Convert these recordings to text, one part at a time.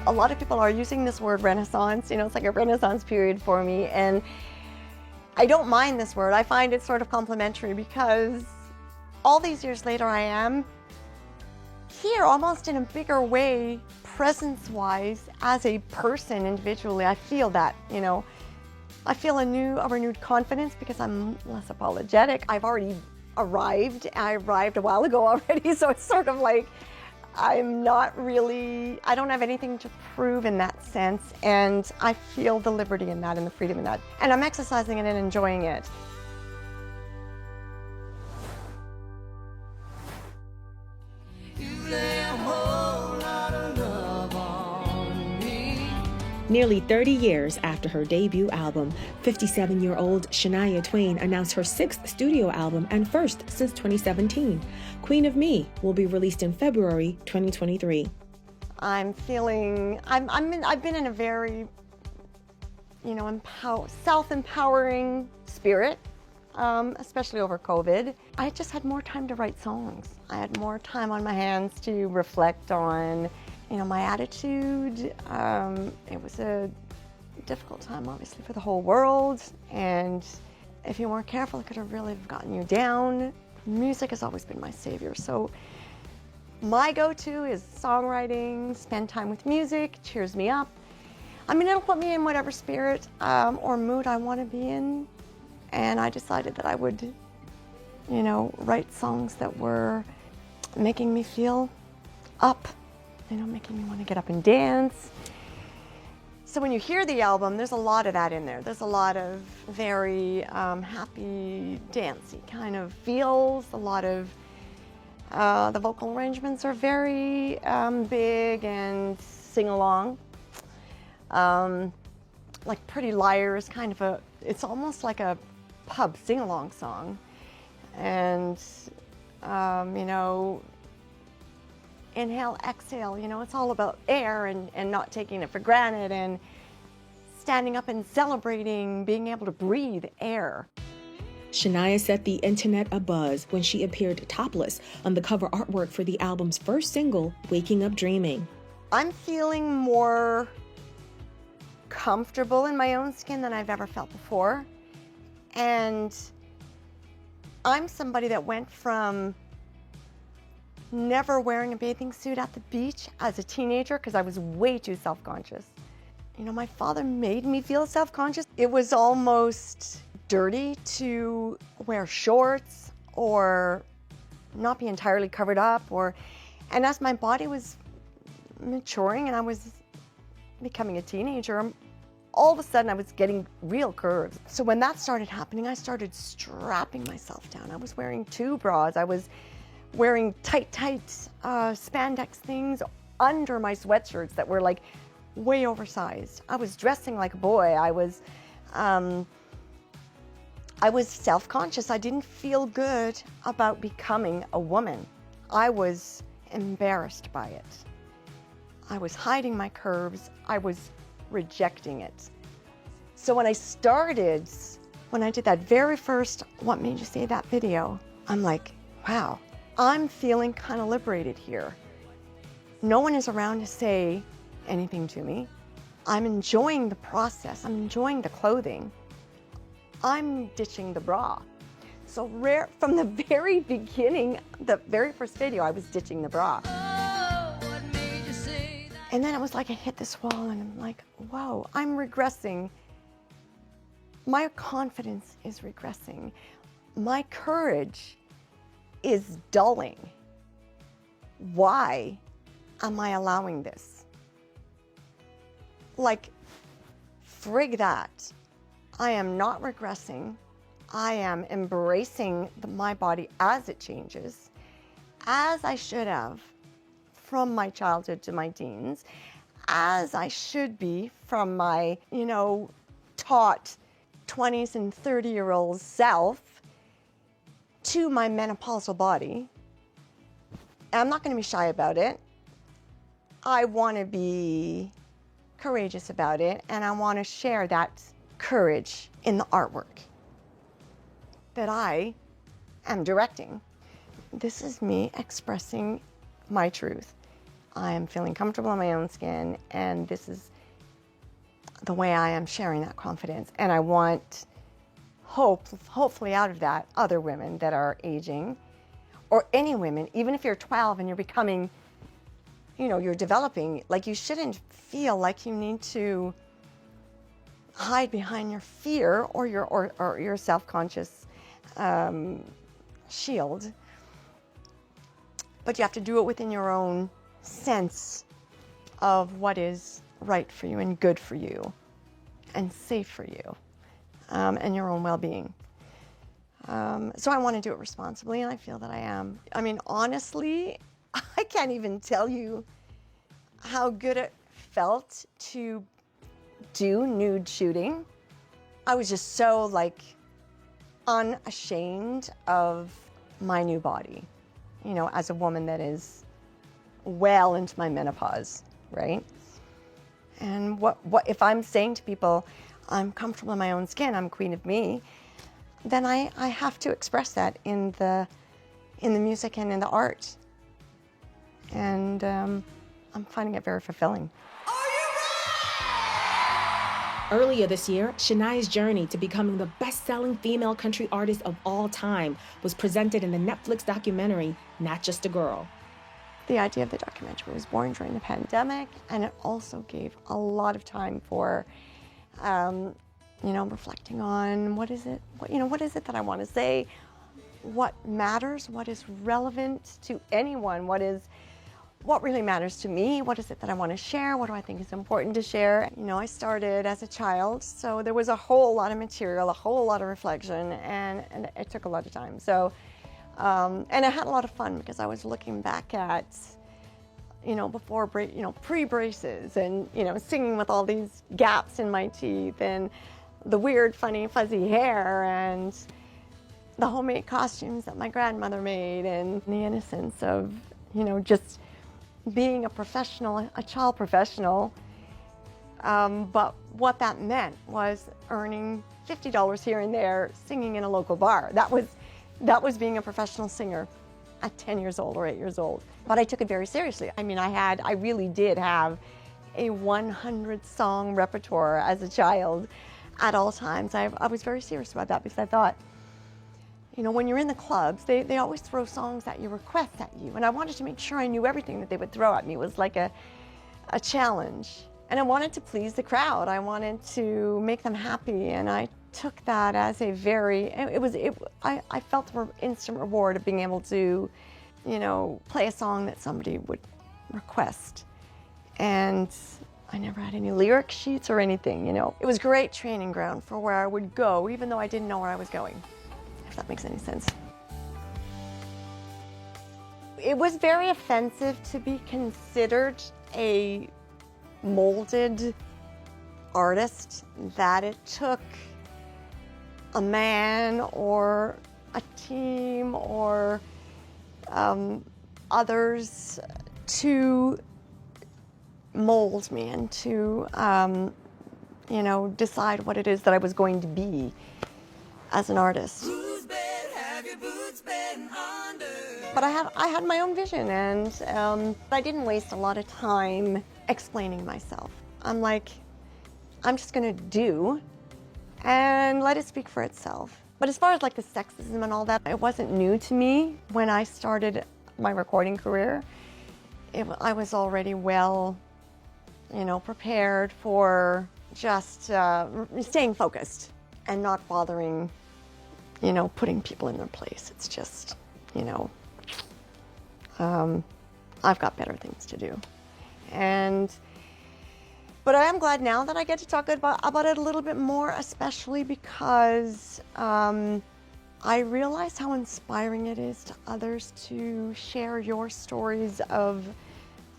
A lot of people are using this word renaissance, it's like a renaissance period for me, and I don't mind this word. I find it sort of complimentary because all these years later I am here almost in a bigger way, presence-wise, as a person individually. I feel that, I feel a renewed confidence because I'm less apologetic. I've already arrived. I arrived a while ago already, so it's sort of like I don't have anything to prove in that sense, and I feel the liberty in that and the freedom in that. And I'm exercising it and enjoying it. Nearly 30 years after her debut album, 57-year-old Shania Twain announced her 6th studio album and first since 2017. Queen of Me will be released in February 2023. I've been in a very, self-empowering spirit, especially over COVID. I just had more time to write songs. I had more time on my hands to reflect on my attitude. It was a difficult time, obviously, for the whole world. And if you weren't careful, it could have really gotten you down. Music has always been my savior. So my go-to is songwriting, spend time with music, cheers me up. It'll put me in whatever spirit or mood I want to be in. And I decided that I would, write songs that were making me feel up. Making me want to get up and dance. So when you hear the album, there's a lot of that in there. There's a lot of very happy, dancey kind of feels. A lot of the vocal arrangements are very big and sing-along. Like Pretty Liars, it's almost like a pub sing-along song. And, inhale, exhale, it's all about air and not taking it for granted and standing up and celebrating being able to breathe air. Shania set the internet abuzz when she appeared topless on the cover artwork for the album's first single, Waking Up Dreaming. I'm feeling more comfortable in my own skin than I've ever felt before. And I'm somebody that went from never wearing a bathing suit at the beach as a teenager because I was way too self-conscious. My father made me feel self-conscious. It was almost dirty to wear shorts or not be entirely covered up, and as my body was maturing and I was becoming a teenager, all of a sudden I was getting real curves. So when that started happening, I started strapping myself down. I was wearing 2 bras. I was wearing tight spandex things under my sweatshirts that were like way oversized. I was dressing like a boy. I was self-conscious. I didn't feel good about becoming a woman. I was embarrassed by it. I was hiding my curves. I was rejecting it. So when I did that very first What Made You Say That video, I'm like, wow, I'm feeling kind of liberated here. No one is around to say anything to me. I'm enjoying the process. I'm enjoying the clothing. I'm ditching the bra. So from the very beginning, the very first video, I was ditching the bra. And then it was like I hit this wall and I'm like, whoa, I'm regressing. My confidence is regressing. My courage is dulling. Why am I allowing this? Like, frig that. I am not regressing. I am embracing my body as it changes, as I should have from my childhood to my teens, as I should be from my, taught 20s and 30-year-old self to my menopausal body. And I'm not going to be shy about it. I want to be courageous about it, and I want to share that courage in the artwork that I am directing. This is me expressing my truth. I am feeling comfortable in my own skin, and this is the way I am sharing that confidence. And I want hopefully out of that, other women that are aging, or any women, even if you're 12 and you're becoming, you're developing, like, you shouldn't feel like you need to hide behind your fear or your self-conscious shield. But you have to do it within your own sense of what is right for you and good for you and safe for you, and your own well-being. So I want to do it responsibly, and I feel that I am. I mean, honestly, I can't even tell you how good it felt to do nude shooting. I was just so, like, unashamed of my new body, as a woman that is well into my menopause, right? And what if I'm saying to people, I'm comfortable in my own skin, I'm queen of me, then I have to express that in the music and in the art. And I'm finding it very fulfilling. Earlier this year, Shania's journey to becoming the best-selling female country artist of all time was presented in the Netflix documentary, Not Just a Girl. The idea of the documentary was born during the pandemic, and it also gave a lot of time for, reflecting on what is it that I want to say, what matters, what is relevant to anyone, what really matters to me, what is it that I want to share, what do I think is important to share. I started as a child, so there was a whole lot of material, a whole lot of reflection, and it took a lot of time. So, and I had a lot of fun because I was looking back at, before, pre-braces, and, singing with all these gaps in my teeth, and the weird, funny, fuzzy hair, and the homemade costumes that my grandmother made, and the innocence of, just being a professional, a child professional. But what that meant was earning $50 here and there, singing in a local bar. That was being a professional singer at 10 years old or 8 years old. But I took it very seriously. I mean, I really did have a 100-song repertoire as a child at all times. I was very serious about that because I thought, when you're in the clubs, they always throw songs at you, requests at you, and I wanted to make sure I knew everything that they would throw at me. It was like a challenge. And I wanted to please the crowd. I wanted to make them happy, and I took that as a very, I felt the instant reward of being able to, play a song that somebody would request. And I never had any lyric sheets or anything, It was great training ground for where I would go, even though I didn't know where I was going, if that makes any sense. It was very offensive to be considered a molded artist, that it took a man or a team or others to mold me and to decide what it is that I was going to be as an artist. Whose bed have your boots been under? But I had my own vision, and I didn't waste a lot of time explaining myself. I'm like, I'm just gonna do and let it speak for itself. But as far as like the sexism and all that, it wasn't new to me when I started my recording career. I was already well, prepared for just staying focused and not bothering, putting people in their place. It's just, I've got better things to do. But I am glad now that I get to talk about it a little bit more, especially because I realize how inspiring it is to others to share your stories of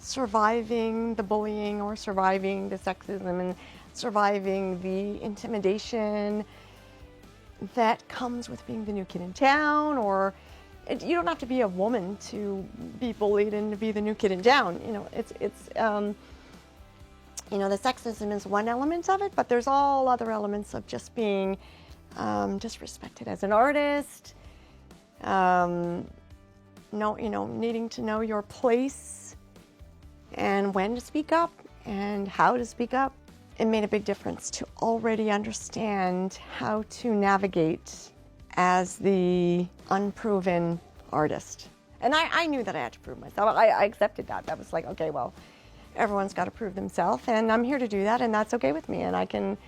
surviving the bullying or surviving the sexism and surviving the intimidation that comes with being the new kid in town. Or you don't have to be a woman to be bullied and to be the new kid in town. The sexism is one element of it, but there's all other elements of just being disrespected as an artist, needing to know your place and when to speak up and how to speak up. It made a big difference to already understand how to navigate as the unproven artist. And I knew that I had to prove myself. I accepted that. That was like, okay, well, everyone's got to prove themselves, and I'm here to do that, and that's okay with me, and I can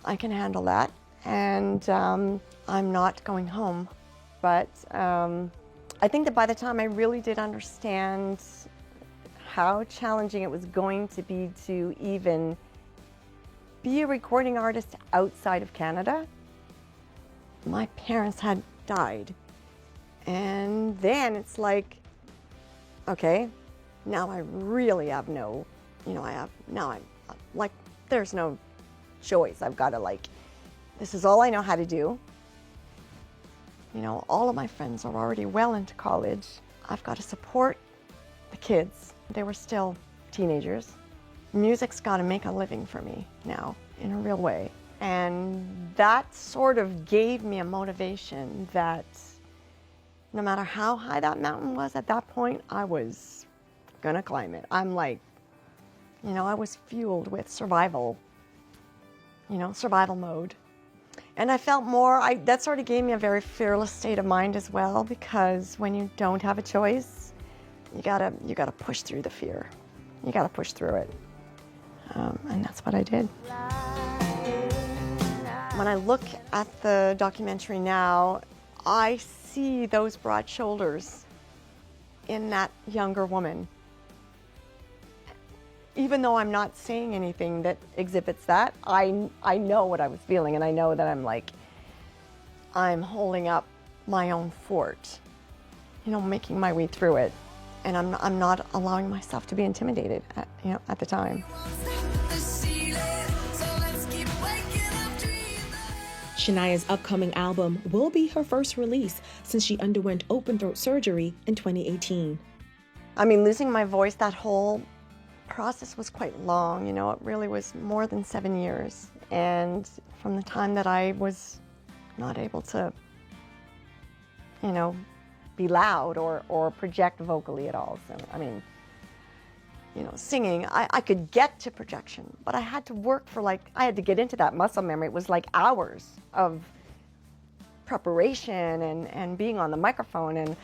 handle that. And I'm not going home. But I think that by the time I really did understand how challenging it was going to be to even be a recording artist outside of Canada, my parents had died. And then it's like, okay, now I really have no, there's no choice. I've got to this is all I know how to do. All of my friends are already well into college. I've got to support the kids. They were still teenagers. Music's got to make a living for me now in a real way. And that sort of gave me a motivation that no matter how high that mountain was at that point, I was gonna climb it. I'm I was fueled with survival mode. And I felt that sort of gave me a very fearless state of mind as well, because when you don't have a choice, you gotta push through the fear. You gotta push through it. And that's what I did. When I look at the documentary now, I see those broad shoulders in that younger woman. Even though I'm not saying anything that exhibits that, I know what I was feeling, and I know that I'm holding up my own fort, making my way through it, and I'm not allowing myself to be intimidated at the time. Shania's upcoming album will be her first release since she underwent open throat surgery in 2018. Losing my voice, that whole process was quite long. It really was more than 7 years. And from the time that I was not able to, be loud or project vocally at all. So, singing, I could get to projection, but I had to work I had to get into that muscle memory. It was hours of preparation and being on the microphone, and,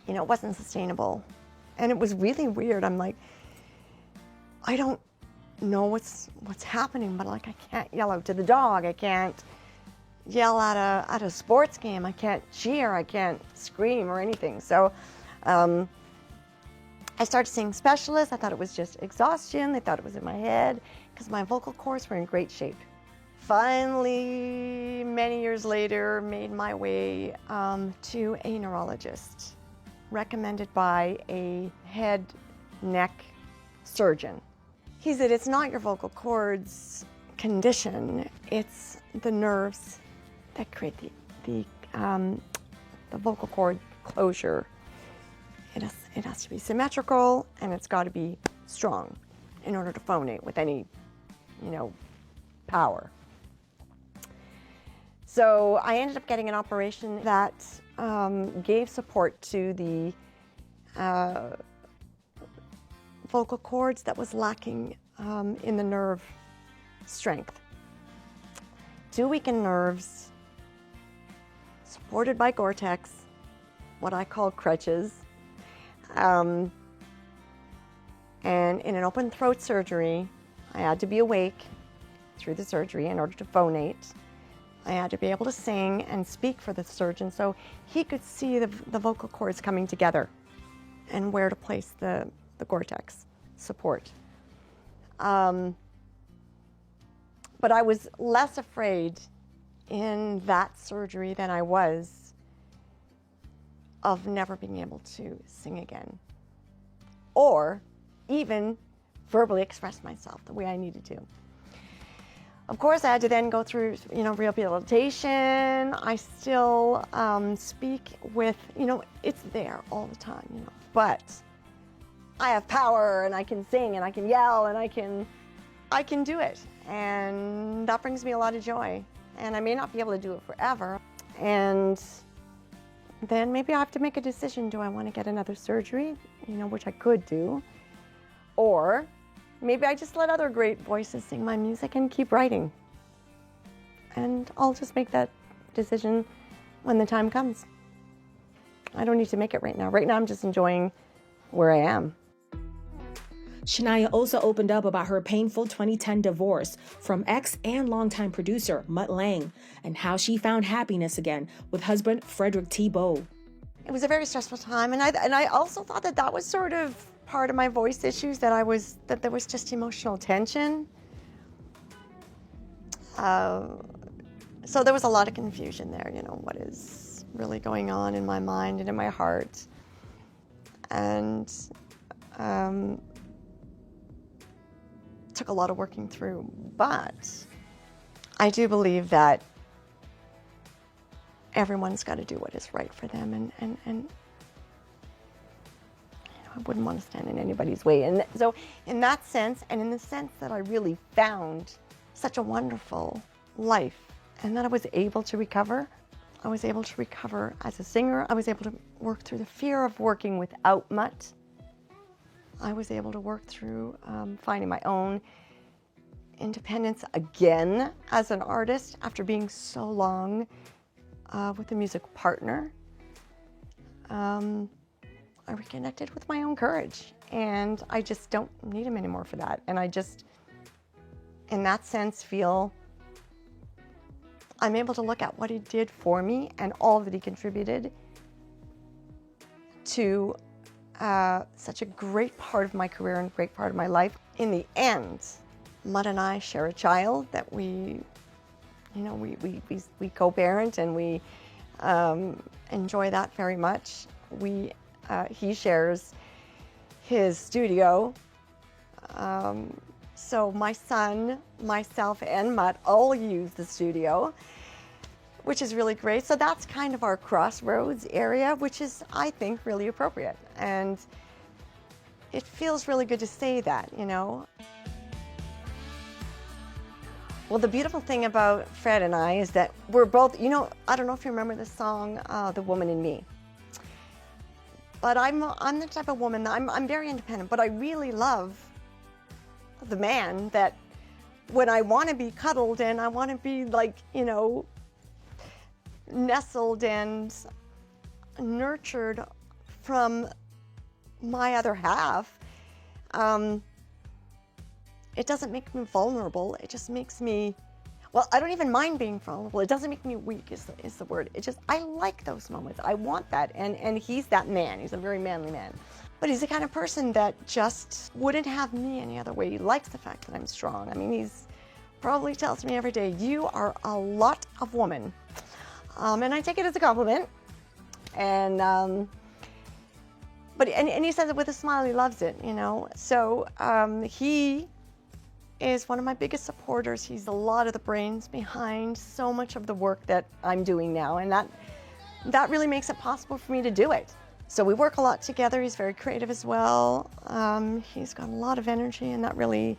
it wasn't sustainable. And it was really weird. I'm like, I don't know what's happening, but I can't yell out to the dog. I can't yell at a sports game. I can't cheer. I can't scream or anything. So, I started seeing specialists. I thought it was just exhaustion. They thought it was in my head because my vocal cords were in great shape. Finally, many years later, made my way to a neurologist, recommended by a head neck surgeon. He said, it's not your vocal cords condition, it's the nerves that create the vocal cord closure. It has to be symmetrical, and it's got to be strong in order to phonate with any, power. So I ended up getting an operation that gave support to the vocal cords that was lacking in the nerve strength. 2 weakened nerves, supported by Gore-Tex, what I call crutches. And in an open throat surgery, I had to be awake through the surgery in order to phonate. I had to be able to sing and speak for the surgeon so he could see the vocal cords coming together and where to place the Gore-Tex support. But I was less afraid in that surgery than I was of never being able to sing again, or even verbally express myself the way I needed to. Of course, I had to then go through, rehabilitation. I still speak with, it's there all the time, but I have power, and I can sing, and I can yell, and I can do it, and that brings me a lot of joy. And I may not be able to do it forever, and then maybe I have to make a decision. Do I want to get another surgery, which I could do, Or maybe I just let other great voices sing my music and keep writing. And I'll just make that decision when the time comes. I don't need to make it right now. Right now I'm just enjoying where I am. Shania also opened up about her painful 2010 divorce from ex and longtime producer Mutt Lange and how she found happiness again with husband Frederick Thibault. It was a very stressful time, and I also thought that was sort of part of my voice issues, that there was just emotional tension. So there was a lot of confusion there, what is really going on in my mind and in my heart. And took a lot of working through, but I do believe that everyone's got to do what is right for them, and I wouldn't want to stand in anybody's way. And so in that sense, and in the sense that I really found such a wonderful life, and that I was able to recover. I was able to recover as a singer. I was able to work through the fear of working without Mutt. I was able to work through finding my own independence again as an artist after being so long with a music partner. I reconnected with my own courage, and I just don't need him anymore for that. And I just, in that sense, feel I'm able to look at what he did for me and all that he contributed to such a great part of my career and a great part of my life. In the end, Mutt and I share a child that we co-parent, and we enjoy that very much. He shares his studio. So my son, myself, and Mutt all use the studio, which is really great. So that's kind of our crossroads area, which is, I think, really appropriate. And it feels really good to say that, Well, the beautiful thing about Fred and I is that we're both, I don't know if you remember the song, The Woman in Me. But I'm the type of woman, I'm very independent, but I really love the man that when I want to be cuddled and I want to be nestled and nurtured from my other half, it doesn't make me vulnerable. It just makes me, I don't even mind being vulnerable. It doesn't make me weak is the word. I like those moments. I want that. And he's that man. He's a very manly man. But he's the kind of person that just wouldn't have me any other way. He likes the fact that I'm strong. I mean, he's probably tells me every day, you are a lot of woman. And I take it as a compliment. And he says it with a smile. He loves it, So he is one of my biggest supporters. He's a lot of the brains behind so much of the work that I'm doing now, and that really makes it possible for me to do it. So we work a lot together. He's very creative as well. He's got a lot of energy, and that really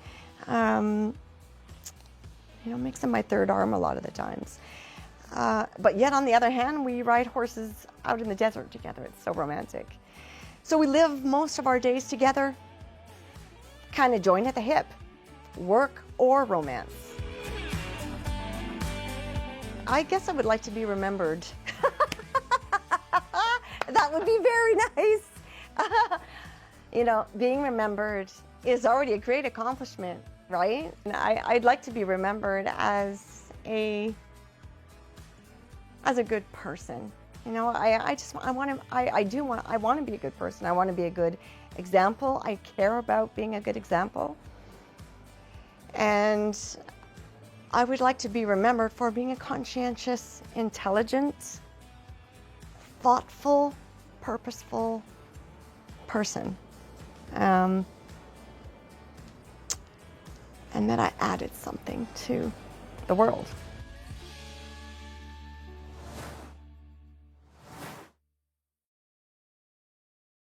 makes him my third arm a lot of the times. But yet on the other hand, we ride horses out in the desert together. It's so romantic. So we live most of our days together, kind of joined at the hip. Work or romance. I guess I would like to be remembered. That would be very nice. Being remembered is already a great accomplishment, right? And I'd like to be remembered as a good person. I want to be a good person. I want to be a good example. I care about being a good example. And I would like to be remembered for being a conscientious, intelligent, thoughtful, purposeful person. And that I added something to the world.